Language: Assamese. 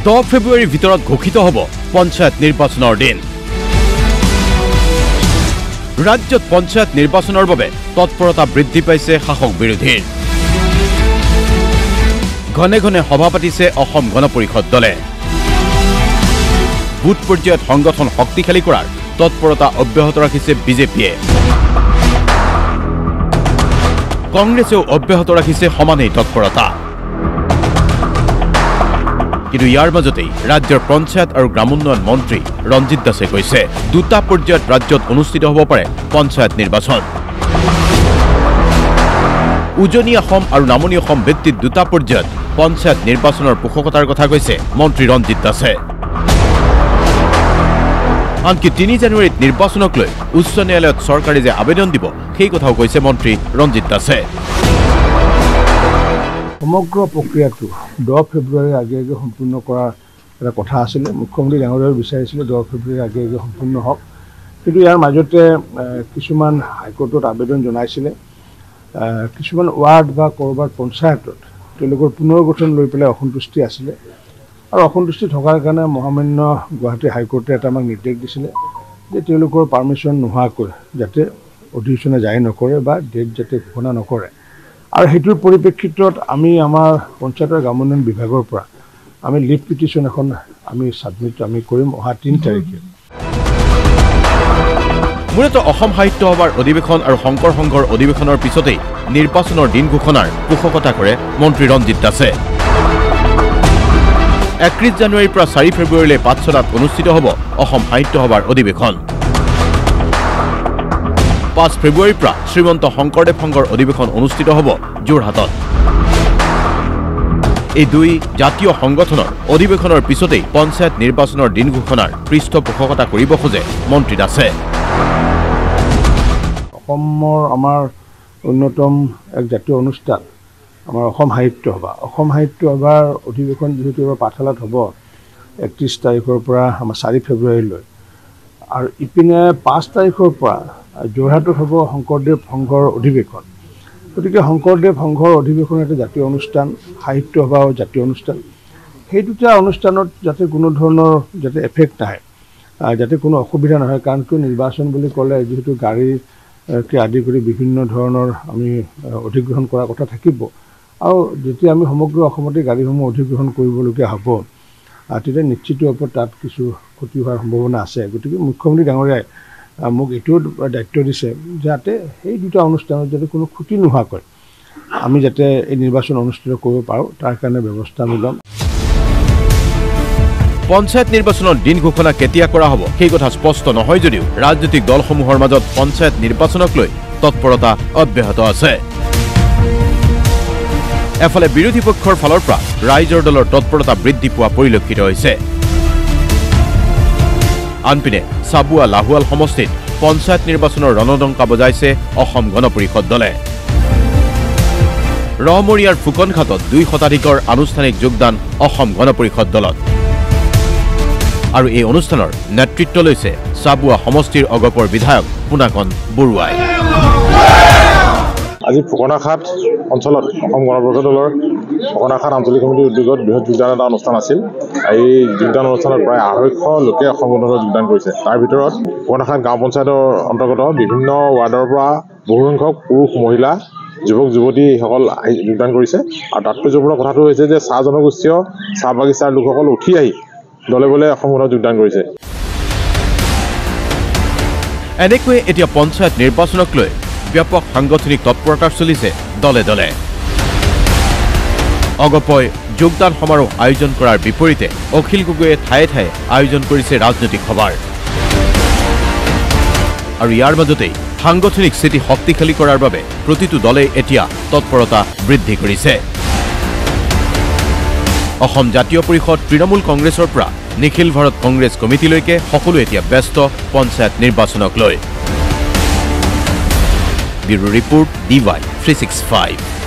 10 ফেব্ৰুৱাৰীৰ ভিতৰত ঘোষিত হ'ব পঞ্চায়ত নিৰ্বাচনৰ দিন। ৰাজ্যত পঞ্চায়ত নিৰ্বাচনৰ বাবে তৎপৰতা বৃদ্ধি পাইছে শাসক বিৰোধীৰ। ঘনে ঘনে সভা পাতিছে অসম গণ পৰিষদ দলে। বুথ পৰ্যায়ত সংগঠন শক্তিশালী কৰাৰ তৎপৰতা অব্যাহত ৰাখিছে বিজেপিয়ে। কংগ্ৰেছেও অব্যাহত ৰাখিছে সমানেই তৎপৰতা। কিন্তু ইয়াৰ মাজতেই ৰাজ্যৰ পঞ্চায়ত আৰু গ্ৰামোন্নয়ন মন্ত্ৰী ৰঞ্জিত দাসে কৈছে, দুটা পৰ্যায়ত ৰাজ্যত অনুষ্ঠিত হ'ব পাৰে পঞ্চায়ত নিৰ্বাচন। উজনি অসম আৰু নামনি অসম ভিত্তিত দুটা পৰ্যায়ত পঞ্চায়ত নিৰ্বাচনৰ পোষকতাৰ কথা কৈছে মন্ত্ৰী ৰঞ্জিত দাসে। আনকি 3 জানুৱাৰীত নিৰ্বাচনক লৈ উচ্চ ন্যায়ালয়ত চৰকাৰে যে আবেদন দিব সেই কথাও কৈছে মন্ত্ৰী ৰঞ্জিত দাসে। সমগ্ৰ প্ৰক্ৰিয়াটো 10 ফেব্ৰুৱাৰীৰ আগে সম্পূৰ্ণ কৰাৰ এটা কথা আছিলে। মুখ্যমন্ত্ৰী ডাঙৰীয়াই বিচাৰিছিলে 10 ফেব্ৰুৱাৰীৰ আগে সম্পূৰ্ণ হওক, কিন্তু ইয়াৰ মাজতে কিছুমান হাইকোৰ্টত আবেদন জনাইছিলে। কিছুমান ৱাৰ্ড বা ক'ৰবাত পঞ্চায়তত তেওঁলোকৰ পুনৰ্গঠন লৈ পেলাই অসন্তুষ্টি আছিলে, আৰু অসন্তুষ্টি থকাৰ কাৰণে মহামান্য গুৱাহাটী হাইকোৰ্টে এটা আমাক নিৰ্দেশ দিছিলে যে তেওঁলোকৰ পাৰ্মিশ্যন নোহোৱাকৈ যাতে অধিসূচনা জাৰি নকৰে বা ডেট যাতে ঘোষণা নকৰে। আৰু সেইটোৰ পৰিপ্ৰেক্ষিতত আমি আমাৰ পঞ্চায়ত আৰু গ্ৰামোন্নয়ন বিভাগৰ পৰা আমি লিভ পিটিশ্যন এখন আমি ছাবমিট কৰিম অহা 3 তাৰিখে। মূলতঃ অসম সাহিত্য সভাৰ অধিৱেশন আৰু শংকৰ সংঘৰ অধিৱেশনৰ পিছতেই নিৰ্বাচনৰ দিন ঘোষণাৰ পোষকতা কৰে মন্ত্ৰী ৰঞ্জিত দাসে। 31 জানুৱাৰীৰ পৰা 4 ফেব্ৰুৱাৰীলৈ পাঠশালাত অনুষ্ঠিত হ'ব অসম সাহিত্য সভাৰ অধিৱেশন। 5 ফেব্ৰুৱাৰীৰ পৰা শ্ৰীমন্ত শংকৰদেৱ সংঘৰ অধিৱেশন অনুষ্ঠিত হ'ব যোৰহাটত। এই দুই জাতীয় সংগঠনৰ অধিৱেশনৰ পিছতেই পঞ্চায়ত নিৰ্বাচনৰ দিন ঘোষণাৰ পৃষ্ঠপোষকতা কৰিব খোজে মন্ত্ৰী দাসে। অসমৰ আমাৰ অন্যতম এক জাতীয় অনুষ্ঠান আমাৰ অসম সাহিত্য সভা। অসম সাহিত্য সভাৰ অধিৱেশন যিহেতু এবাৰ পাঠশালাত হ'ব 31 তাৰিখৰ পৰা আমাৰ 4 ফেব্ৰুৱাৰীলৈ, আৰু ইপিনে 5 তাৰিখৰ পৰা যোৰহাটত হ'ব শংকৰদেৱ সংঘৰ অধিৱেশন। গতিকে শংকৰদেৱ সংঘৰ অধিৱেশন এটা জাতীয় অনুষ্ঠান, সাহিত্য সভাও জাতীয় অনুষ্ঠান। সেই দুটা অনুষ্ঠানত যাতে কোনো ধৰণৰ যাতে এফেক্ট নাহে, যাতে কোনো অসুবিধা নহয়, কাৰণ কিয় নিৰ্বাচন বুলি ক'লে যিহেতু গাড়ীকে আদি কৰি বিভিন্ন ধৰণৰ আমি অধিগ্ৰহণ কৰাৰ কথা থাকিব, আৰু যেতিয়া আমি সমগ্ৰ অসমতে গাড়ীসমূহ অধিগ্ৰহণ কৰিবলগীয়া হ'ব তেতিয়া নিশ্চিত ওপৰত তাত কিছু ক্ষতি হোৱাৰ সম্ভাৱনা আছে। গতিকে মুখ্যমন্ত্ৰী ডাঙৰীয়াই মোক এইটো দায়িত্ব দিছে যাতে সেই দুটা অনুষ্ঠানত যাতে কোনো ক্ষতি নোহোৱাকৈ আমি যাতে এই নিৰ্বাচন অনুষ্ঠিত কৰিব পাৰোঁ তাৰ কাৰণে ব্যৱস্থা আমি ল'ম। পঞ্চায়ত নিৰ্বাচনৰ দিন ঘোষণা কেতিয়া কৰা হ'ব সেই কথা স্পষ্ট নহয় যদিও ৰাজনৈতিক দলসমূহৰ মাজত পঞ্চায়ত নিৰ্বাচনক লৈ তৎপৰতা অব্যাহত আছে। এফালে বিৰোধী পক্ষৰ ফালৰ পৰা ৰাইজৰ দলৰ তৎপৰতা বৃদ্ধি পোৱা পৰিলক্ষিত হৈছে। আনপিনে চাবুৱা লাহোৱাল সমষ্টিত পঞ্চায়ত নিৰ্বাচনৰ ৰণডংকা বজাইছে অসম গণ পৰিষদ দলে। ৰহমৰীয়াৰ ফুকনঘাটত 2 শতাধিকৰ আনুষ্ঠানিক যোগদান অসম গণ পৰিষদ দলত। আৰু এই অনুষ্ঠানৰ নেতৃত্ব লৈছে চাবুৱা সমষ্টিৰ অগপৰ বিধায়ক পুনাকন বৰুৱাই। আজি ফুকনাঘাট অঞ্চলত অসম গণ পৰিষদ দলৰ ফুকনাঘাট আঞ্চলিক সমিতিৰ উদ্যোগত বৃহৎ যোগদান এটা অনুষ্ঠান আছিল। এই যোগদান অনুষ্ঠানত প্ৰায় 250 লোকে অসম গণ পৰিষদত যোগদান কৰিছে। তাৰ ভিতৰত ফুকনাঘাট গাঁও পঞ্চায়তৰ অন্তৰ্গত বিভিন্ন ৱাৰ্ডৰ পৰা বহুসংখ্যক পুৰুষ, মহিলা, যুৱক যুৱতীসকল যোগদান কৰিছে। আৰু তাৎপৰ্যপূৰ্ণ কথাটো হৈছে যে চাহ জনগোষ্ঠীয় চাহ বাগিচাৰ লোকসকল উঠি আহি দলে বলে অসম গণত যোগদান কৰিছে। এনেকৈয়ে এতিয়া পঞ্চায়ত নিৰ্বাচনক লৈ ব্যাপক সাংগঠনিক তৎপৰতা চলিছে দলে দলে। অগপই যোগদান সমাৰোহ আয়োজন কৰাৰ বিপৰীতে অখিল গগৈয়ে ঠায়ে ঠায়ে আয়োজন কৰিছে ৰাজনৈতিক সভাৰ। আৰু ইয়াৰ মাজতেই সাংগঠনিক স্থিতি শক্তিশালী কৰাৰ বাবে প্ৰতিটো দলে এতিয়া তৎপৰতা বৃদ্ধি কৰিছে। অসম জাতীয় পৰিষদ, তৃণমূল কংগ্ৰেছৰ পৰা নিখিল ভাৰত কংগ্ৰেছ কমিটিলৈকে সকলো এতিয়া ব্যস্ত পঞ্চায়ত নিৰ্বাচনক লৈ। Bureau report DY 365।